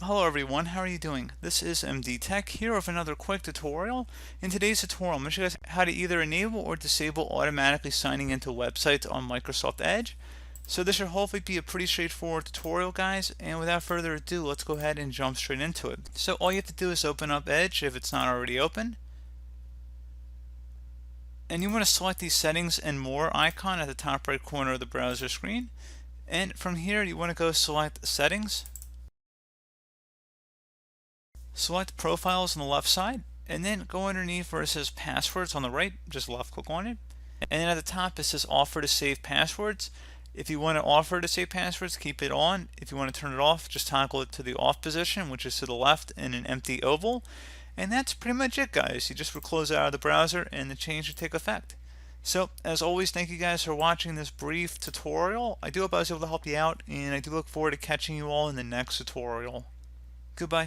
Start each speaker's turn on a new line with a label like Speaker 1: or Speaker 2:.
Speaker 1: Hello everyone, how are you doing? This is MD Tech here with another quick tutorial. In today's tutorial, I'm going to show you guys how to either enable or disable automatically signing into websites on Microsoft Edge. So this should hopefully be a pretty straightforward tutorial, guys, and without further ado, let's go ahead and jump straight into it. So all you have to do is open up Edge if it's not already open. And you want to select the settings and more icon at the top right corner of the browser screen. And from here, you want to go select settings. Select profiles on the left side, and then go underneath where it says passwords on the right, just left click on it. And then at the top it says offer to save passwords. If you want to offer to save passwords, keep it on. If you want to turn it off, just toggle it to the off position, which is to the left in an empty oval. And that's pretty much it, guys. You just will close out of the browser and the change will take effect. So as always, thank you guys for watching this brief tutorial. I do hope I was able to help you out, and I do look forward to catching you all in the next tutorial. Goodbye.